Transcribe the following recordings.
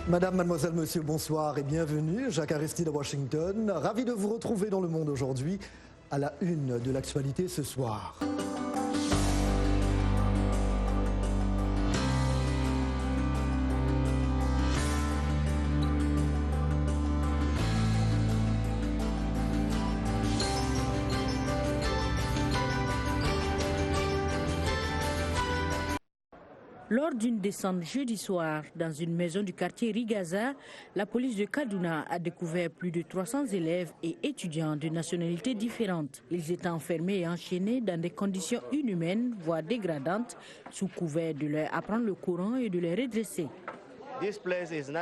Madame, mademoiselle, monsieur, bonsoir et bienvenue. Jacques Aristide à Washington. Ravi de vous retrouver dans Le Monde aujourd'hui, à la une de l'actualité ce soir. Lors d'une descente jeudi soir dans une maison du quartier Rigaza, la police de Kaduna a découvert plus de 300 élèves et étudiants de nationalités différentes. Ils étaient enfermés et enchaînés dans des conditions inhumaines, voire dégradantes, sous couvert de leur apprendre le Coran et de les redresser.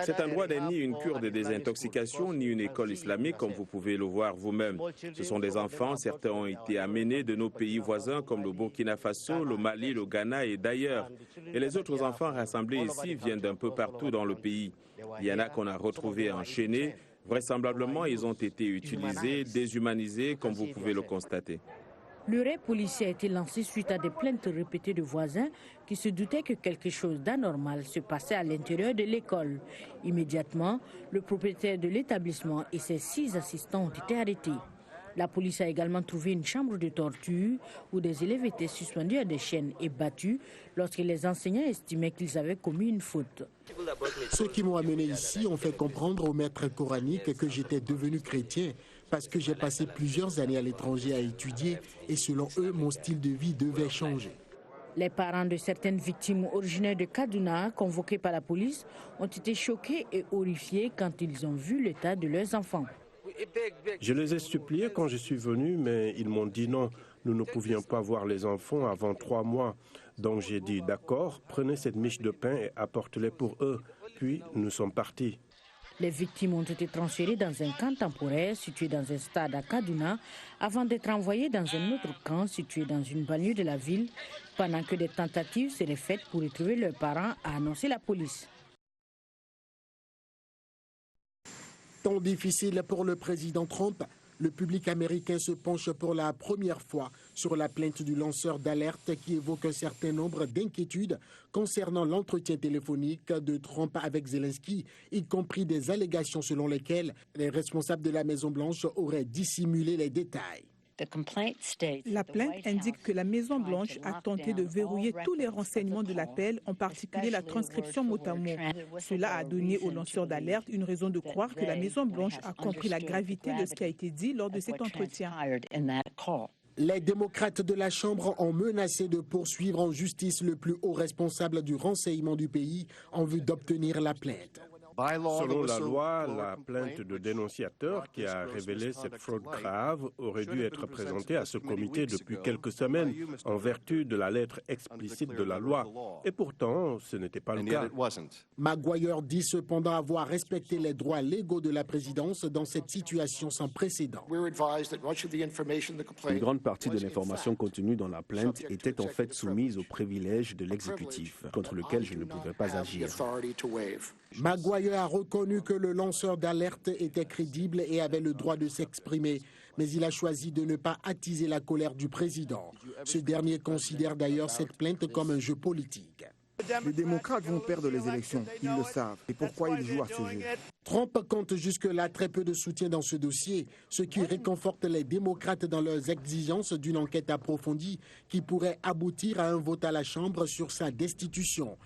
Cet endroit n'est ni une cure de désintoxication, ni une école islamique, comme vous pouvez le voir vous-même. Ce sont des enfants, certains ont été amenés de nos pays voisins comme le Burkina Faso, le Mali, le Ghana et d'ailleurs. Et les autres enfants rassemblés ici viennent d'un peu partout dans le pays. Il y en a qu'on a retrouvés enchaînés. Vraisemblablement, ils ont été utilisés, déshumanisés, comme vous pouvez le constater. Le raid policier a été lancé suite à des plaintes répétées de voisins qui se doutaient que quelque chose d'anormal se passait à l'intérieur de l'école. Immédiatement, le propriétaire de l'établissement et ses 6 assistants ont été arrêtés. La police a également trouvé une chambre de torture où des élèves étaient suspendus à des chaînes et battus lorsque les enseignants estimaient qu'ils avaient commis une faute. Ceux qui m'ont amené ici ont fait comprendre au maître coranique que j'étais devenu chrétien parce que j'ai passé plusieurs années à l'étranger à étudier et selon eux, mon style de vie devait changer. Les parents de certaines victimes originaires de Kaduna, convoqués par la police, ont été choqués et horrifiés quand ils ont vu l'état de leurs enfants. Je les ai suppliés quand je suis venu, mais ils m'ont dit non, nous ne pouvions pas voir les enfants avant 3 mois. Donc j'ai dit d'accord, prenez cette miche de pain et apportez-les pour eux. Puis nous sommes partis. Les victimes ont été transférées dans un camp temporaire situé dans un stade à Kaduna avant d'être envoyées dans un autre camp situé dans une banlieue de la ville pendant que des tentatives seraient faites pour retrouver leurs parents, a annoncé la police. Temps difficile pour le président Trump. Le public américain se penche pour la première fois sur la plainte du lanceur d'alerte qui évoque un certain nombre d'inquiétudes concernant l'entretien téléphonique de Trump avec Zelensky, y compris des allégations selon lesquelles les responsables de la Maison-Blanche auraient dissimulé les détails. La plainte indique que la Maison-Blanche a tenté de verrouiller tous les renseignements de l'appel, en particulier la transcription mot à mot. Cela a donné aux lanceurs d'alerte une raison de croire que la Maison-Blanche a compris la gravité de ce qui a été dit lors de cet entretien. Les démocrates de la Chambre ont menacé de poursuivre en justice le plus haut responsable du renseignement du pays en vue d'obtenir la plainte. Selon la loi, la plainte de dénonciateur qui a révélé cette fraude grave aurait dû être présentée à ce comité depuis quelques semaines en vertu de la lettre explicite de la loi. Et pourtant, ce n'était pas le cas. Maguire dit cependant avoir respecté les droits légaux de la présidence dans cette situation sans précédent. Une grande partie de l'information contenue dans la plainte était en fait soumise aux privilèges de l'exécutif, contre lequel je ne pouvais pas agir. Maguire a reconnu que le lanceur d'alerte était crédible et avait le droit de s'exprimer, mais il a choisi de ne pas attiser la colère du président. Ce dernier considère d'ailleurs cette plainte comme un jeu politique. Les démocrates vont perdre les élections, ils le savent. Et pourquoi ils jouent à ce jeu? Trump compte jusque-là très peu de soutien dans ce dossier, ce qui réconforte les démocrates dans leurs exigences d'une enquête approfondie qui pourrait aboutir à un vote à la Chambre sur sa destitution.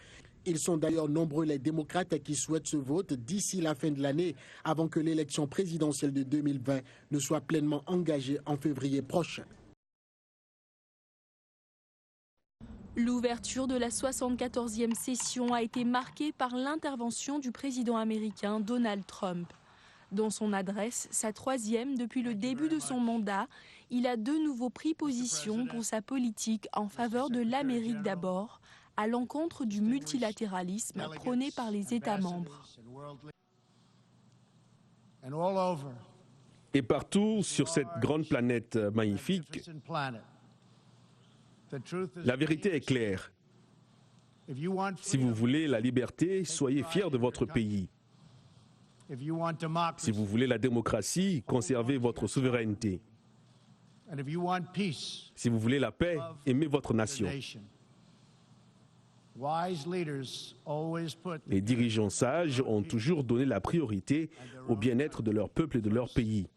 Ils sont d'ailleurs nombreux les démocrates qui souhaitent ce vote d'ici la fin de l'année, avant que l'élection présidentielle de 2020 ne soit pleinement engagée en février prochain. L'ouverture de la 74e session a été marquée par l'intervention du président américain Donald Trump. Dans son adresse, sa 3e depuis le début de son mandat, il a de nouveau pris position pour sa politique en faveur de l'Amérique d'abord, à l'encontre du multilatéralisme prôné par les États membres. Et partout sur cette grande planète magnifique, la vérité est claire. Si vous voulez la liberté, soyez fiers de votre pays. Si vous voulez la démocratie, conservez votre souveraineté. Si vous voulez la paix, aimez votre nation. Les dirigeants sages ont toujours donné la priorité au bien-être de leur peuple et de leur pays.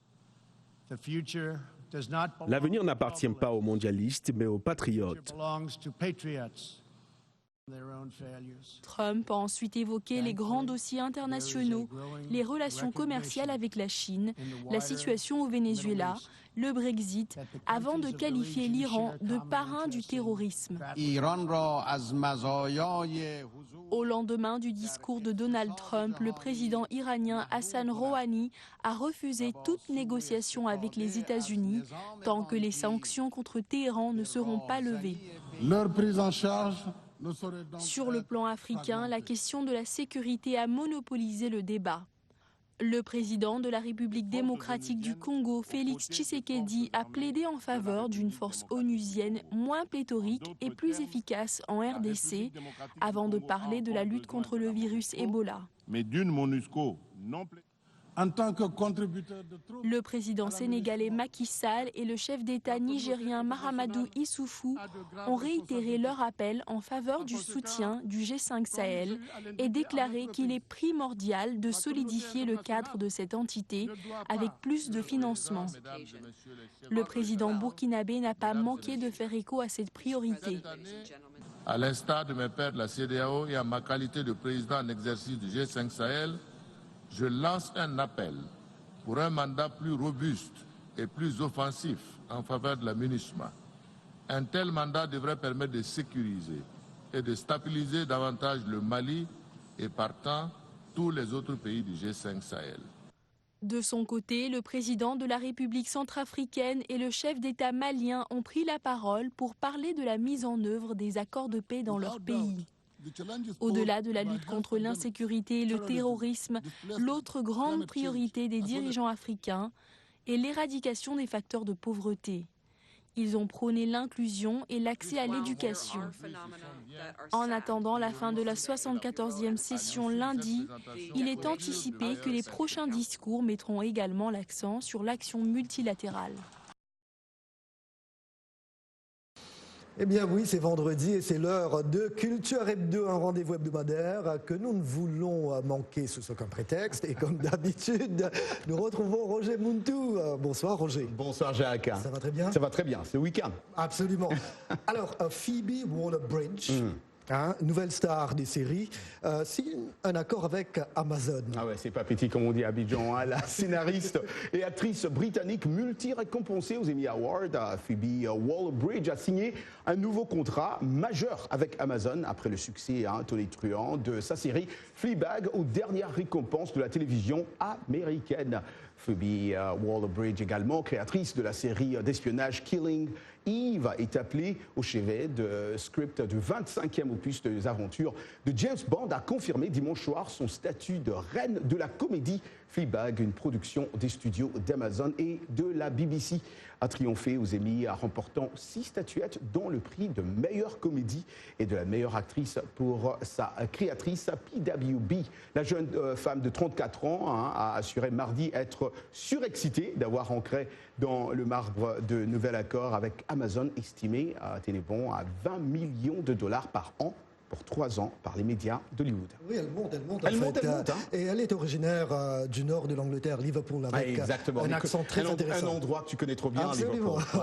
L'avenir n'appartient pas aux mondialistes, mais aux patriotes. Trump a ensuite évoqué les grands dossiers internationaux, les relations commerciales avec la Chine, la situation au Venezuela, le Brexit, avant de qualifier l'Iran de parrain du terrorisme. Au lendemain du discours de Donald Trump, le président iranien Hassan Rouhani a refusé toute négociation avec les États-Unis tant que les sanctions contre Téhéran ne seront pas levées. Leur prise en charge. Sur le plan africain, la question de la sécurité a monopolisé le débat. Le président de la République démocratique du Congo, Félix Tshisekedi, a plaidé en faveur d'une force onusienne moins pléthorique et plus efficace en RDC, avant de parler de la lutte contre le virus Ebola. Mais d'une MONUSCO non pléthorique. En tant que contributeur de troupes, le président sénégalais Macky Sall et le chef d'État nigérien Mahamadou Issoufou ont réitéré leur appel en faveur du soutien du G5 Sahel et déclaré qu'il est primordial de solidifier le cadre de cette entité avec plus de financement. Le président burkinabé n'a pas manqué de faire écho à cette priorité. À l'instar de mes pairs de la CEDEAO et à ma qualité de président en exercice du G5 Sahel, je lance un appel pour un mandat plus robuste et plus offensif en faveur de la MINUSMA. Un tel mandat devrait permettre de sécuriser et de stabiliser davantage le Mali et partant tous les autres pays du G5 Sahel. De son côté, le président de la République centrafricaine et le chef d'État malien ont pris la parole pour parler de la mise en œuvre des accords de paix dans leur pays. Au-delà de la lutte contre l'insécurité et le terrorisme, l'autre grande priorité des dirigeants africains est l'éradication des facteurs de pauvreté. Ils ont prôné l'inclusion et l'accès à l'éducation. En attendant la fin de la 74e session lundi, il est anticipé que les prochains discours mettront également l'accent sur l'action multilatérale. Eh bien oui, c'est vendredi et c'est l'heure de Culture Hebdo, un rendez-vous hebdomadaire que nous ne voulons manquer sous aucun prétexte. Et comme d'habitude, nous retrouvons Roger Muntu. Bonsoir Roger. Bonsoir Jacques. Ça va très bien? Ça va très bien, c'est le week-end. Absolument. Alors, Phoebe Waller-Bridge, nouvelle star des séries, signe un accord avec Amazon. Ah ouais, c'est pas petit comme on dit à Abidjan. Hein. La scénariste et actrice britannique multi-récompensée aux Emmy Awards, Phoebe Waller-Bridge a signé un nouveau contrat majeur avec Amazon après le succès tonitruant de sa série Fleabag aux dernières récompenses de la télévision américaine. Phoebe Waller-Bridge, également créatrice de la série d'espionnage Killing Eve, est appelée au chevet de script du 25e opus des aventures de James Bond, a confirmé dimanche soir son statut de reine de la comédie. Fleabag, une production des studios d'Amazon et de la BBC, a triomphé aux Emmy, remportant 6 statuettes, dont le prix de meilleure comédie et de la meilleure actrice pour sa créatrice PWB. La jeune femme de 34 ans a assuré mardi être surexcitée d'avoir ancré dans le marbre de nouvel accord avec Amazon, estimé, tenez bon, à 20 millions de dollars par an pour 3 ans par les médias d'Hollywood. Oui, elle monte. Et elle est originaire du nord de l'Angleterre, Liverpool, avec un accent très intéressant. Un endroit que tu connais trop bien, Absolument. Liverpool.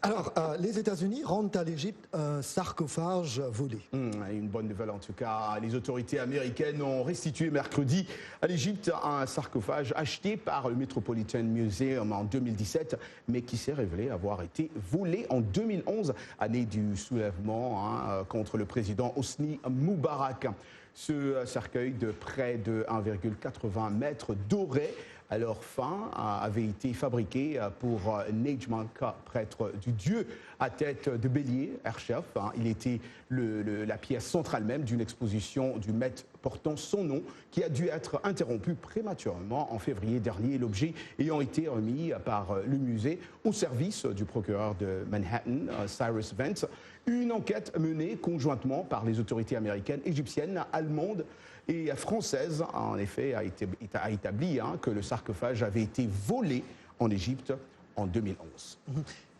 Alors, les États-Unis rendent à l'Égypte un sarcophage volé. Une bonne nouvelle en tout cas. Les autorités américaines ont restitué mercredi à l'Égypte un sarcophage acheté par le Metropolitan Museum en 2017, mais qui s'est révélé avoir été volé en 2011, année du soulèvement contre le président Hosni Moubarak. Ce cercueil de près de 1,80 mètres doré à leur fin avait été fabriqué pour Nejmanka, prêtre du dieu à tête de bélier, Hershef. Il était la pièce centrale même d'une exposition du Met portant son nom, qui a dû être interrompue prématurément en février dernier, l'objet ayant été remis par le musée au service du procureur de Manhattan, Cyrus Vance. Une enquête menée conjointement par les autorités américaines, égyptiennes, allemandes et françaises, en effet, a établi que le sarcophage avait été volé en Égypte en 2011.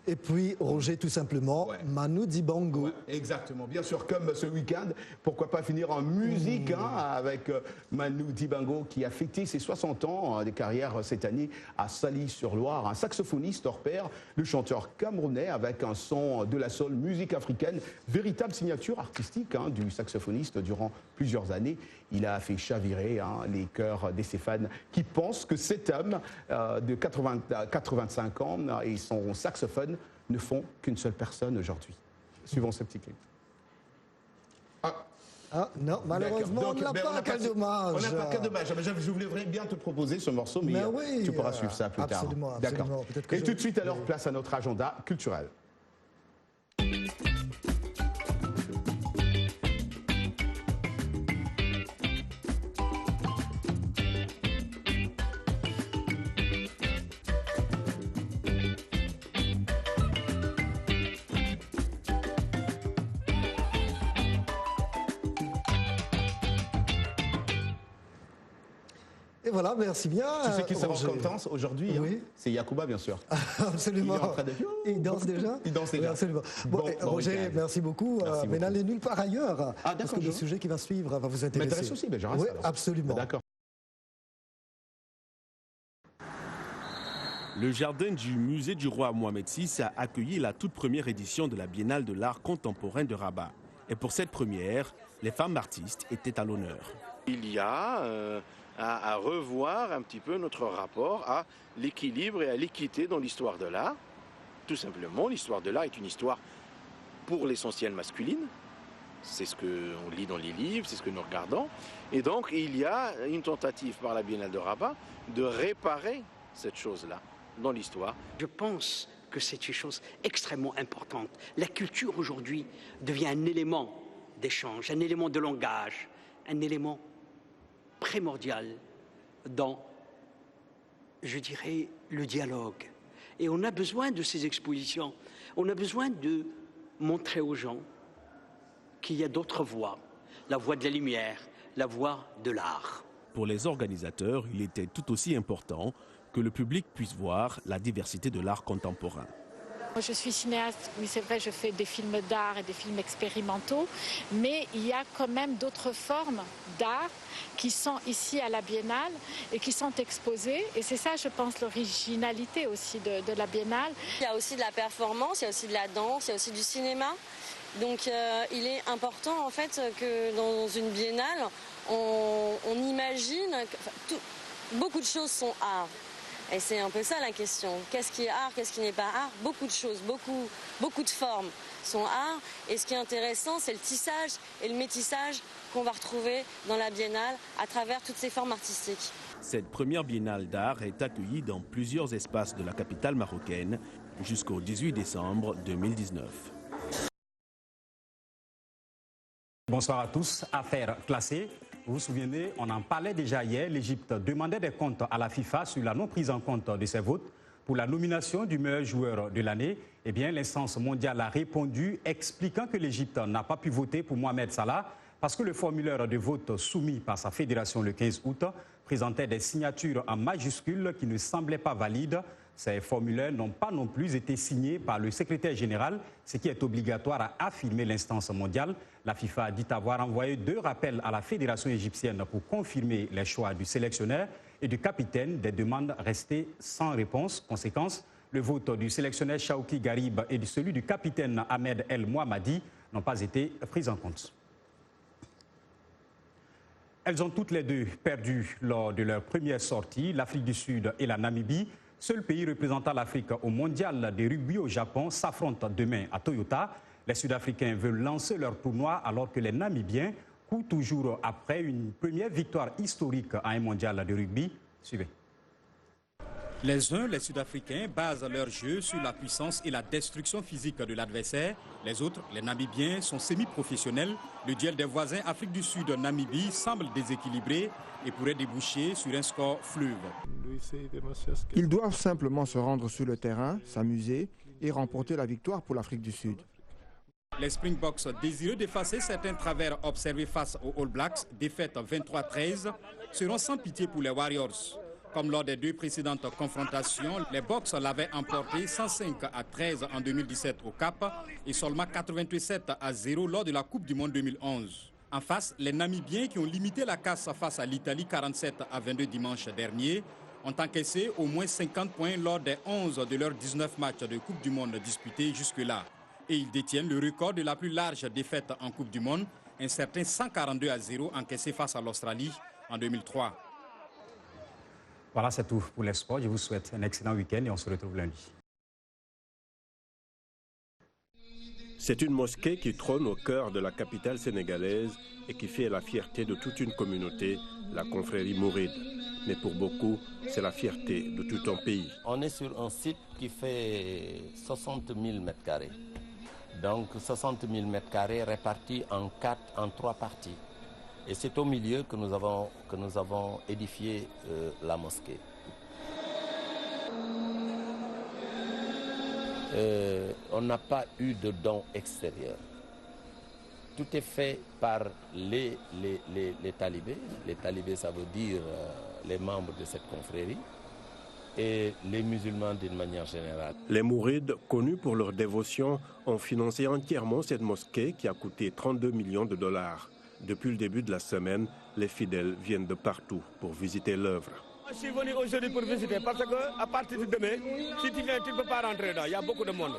Et puis, Roger, tout simplement, Manu Dibango. Ouais, exactement, bien sûr, comme ce week-end, pourquoi pas finir en musique avec Manu Dibango qui a fêté ses 60 ans de carrière cette année à Saly-sur-Loire. Un saxophoniste hors pair, le chanteur camerounais avec un son de la soul, musique africaine, véritable signature artistique du saxophoniste durant plusieurs années. Il a fait chavirer les cœurs des fans qui pensent que cet homme de 85 ans et son saxophone ne font qu'une seule personne aujourd'hui. Suivons ce petit clip. Ah non, malheureusement, on n'a pas, quel dommage. On n'a pas, quel dommage. Je voulais bien te proposer ce morceau, mais oui, tu pourras suivre ça plus tard. Absolument. D'accord. Et tout de suite, alors, place à notre agenda culturel. Et voilà, merci bien. Tu sais qui s'en content aujourd'hui? Oui. C'est Yacouba, bien sûr. Absolument. Il est en train de... Il danse déjà? Il danse déjà. Oui, absolument. Bon, Roger, merci beaucoup. Mais n'allez nulle part ailleurs. Parce que le sujet qui va suivre va vous intéresser. M'intéresse aussi, mais je reste. Oui, alors. absolument. D'accord. Le jardin du musée du roi Mohamed VI a accueilli la toute première édition de la Biennale de l'art contemporain de Rabat. Et pour cette première, les femmes artistes étaient à l'honneur. Il y a à revoir un petit peu notre rapport à l'équilibre et à l'équité dans l'histoire de l'art. Tout simplement, l'histoire de l'art est une histoire pour l'essentiel masculine. C'est ce qu'on lit dans les livres, c'est ce que nous regardons. Et donc, il y a une tentative par la Biennale de Rabat de réparer cette chose-là dans l'histoire. Je pense que c'est une chose extrêmement importante. La culture aujourd'hui devient un élément d'échange, un élément de langage, un élément primordial dans, je dirais, le dialogue. Et on a besoin de ces expositions. On a besoin de montrer aux gens qu'il y a d'autres voies. La voie de la lumière, la voie de l'art. Pour les organisateurs, il était tout aussi important que le public puisse voir la diversité de l'art contemporain. Je suis cinéaste, oui c'est vrai, je fais des films d'art et des films expérimentaux, mais il y a quand même d'autres formes d'art qui sont ici à la Biennale et qui sont exposées. Et c'est ça, je pense, l'originalité aussi de la Biennale. Il y a aussi de la performance, il y a aussi de la danse, il y a aussi du cinéma. Donc il est important en fait que dans une Biennale, on imagine que beaucoup de choses sont art. Et c'est un peu ça la question. Qu'est-ce qui est art, qu'est-ce qui n'est pas art? Beaucoup de choses, beaucoup de formes sont art. Et ce qui est intéressant, c'est le tissage et le métissage qu'on va retrouver dans la Biennale à travers toutes ces formes artistiques. Cette première Biennale d'art est accueillie dans plusieurs espaces de la capitale marocaine jusqu'au 18 décembre 2019. Bonsoir à tous. Affaire classée. Vous vous souvenez, on en parlait déjà hier. L'Égypte demandait des comptes à la FIFA sur la non prise en compte de ses votes pour la nomination du meilleur joueur de l'année. Eh bien, l'instance mondiale a répondu, expliquant que l'Égypte n'a pas pu voter pour Mohamed Salah parce que le formulaire de vote soumis par sa fédération le 15 août présentait des signatures en majuscules qui ne semblaient pas valides. Ces formulaires n'ont pas non plus été signés par le secrétaire général, ce qui est obligatoire, a affirmé l'instance mondiale. La FIFA dit avoir envoyé 2 rappels à la fédération égyptienne pour confirmer les choix du sélectionneur et du capitaine, des demandes restées sans réponse. Conséquence, le vote du sélectionneur Chaouki Garib et celui du capitaine Ahmed El Mohammadi n'ont pas été pris en compte. Elles ont toutes les deux perdu lors de leur première sortie, l'Afrique du Sud et la Namibie. Seul pays représentant l'Afrique au mondial de rugby au Japon s'affrontent demain à Toyota. Les Sud-Africains veulent lancer leur tournoi alors que les Namibiens courent toujours après une première victoire historique à un mondial de rugby. Suivez. Les uns, les Sud-Africains, basent leur jeu sur la puissance et la destruction physique de l'adversaire. Les autres, les Namibiens, sont semi-professionnels. Le duel des voisins Afrique du Sud-Namibie semble déséquilibré et pourrait déboucher sur un score fleuve. Ils doivent simplement se rendre sur le terrain, s'amuser et remporter la victoire pour l'Afrique du Sud. Les Springboks, désireux d'effacer certains travers observés face aux All Blacks, défaite 23-13, seront sans pitié pour les Warriors. Comme lors des 2 précédentes confrontations, les Box l'avaient emporté 105-13 en 2017 au Cap et seulement 87-0 lors de la Coupe du Monde 2011. En face, les Namibiens qui ont limité la casse face à l'Italie 47-22 dimanche dernier ont encaissé au moins 50 points lors des 11 de leurs 19 matchs de Coupe du Monde disputés jusque-là. Et ils détiennent le record de la plus large défaite en Coupe du Monde, un certain 142-0 encaissé face à l'Australie en 2003. Voilà, c'est tout pour les sports. Je vous souhaite un excellent week-end et on se retrouve lundi. C'est une mosquée qui trône au cœur de la capitale sénégalaise et qui fait la fierté de toute une communauté, la confrérie mouride. Mais pour beaucoup, c'est la fierté de tout un pays. On est sur un site qui fait 60 000 m². Donc 60 000 m² répartis en 3 parties. Et c'est au milieu que nous avons édifié la mosquée. On n'a pas eu de dons extérieurs. Tout est fait par les talibés. Les talibés, ça veut dire les membres de cette confrérie et les musulmans d'une manière générale. Les mourides, connus pour leur dévotion, ont financé entièrement cette mosquée qui a coûté 32 millions de dollars. Depuis le début de la semaine, les fidèles viennent de partout pour visiter l'œuvre. Je suis venu aujourd'hui pour visiter parce qu'à partir de demain, si tu viens, tu ne peux pas rentrer dedans. Il y a beaucoup de monde.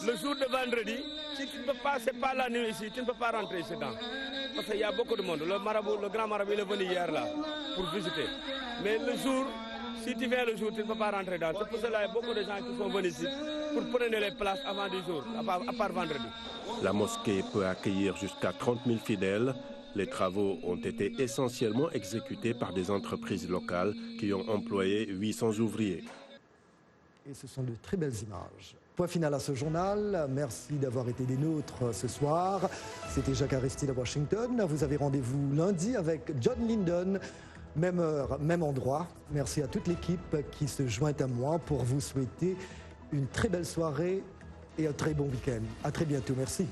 Le jour de vendredi, si tu ne peux pas, c'est pas la nuit ici, tu ne peux pas rentrer ici dedans. Parce qu'il y a beaucoup de monde. Le grand marabout, il est venu hier là pour visiter. Mais le jour, si tu viens le jour, tu ne peux pas rentrer dedans. C'est pour cela qu'il y a beaucoup de gens qui sont venus ici pour prendre les places avant du jour, à part vendredi. La mosquée peut accueillir jusqu'à 30 000 fidèles. Les travaux ont été essentiellement exécutés par des entreprises locales qui ont employé 800 ouvriers. Et ce sont de très belles images. Point final à ce journal. Merci d'avoir été des nôtres ce soir. C'était Jacques Aristide à Washington. Vous avez rendez-vous lundi avec John Linden. Même heure, même endroit. Merci à toute l'équipe qui se joint à moi pour vous souhaiter une très belle soirée et un très bon week-end. À très bientôt. Merci.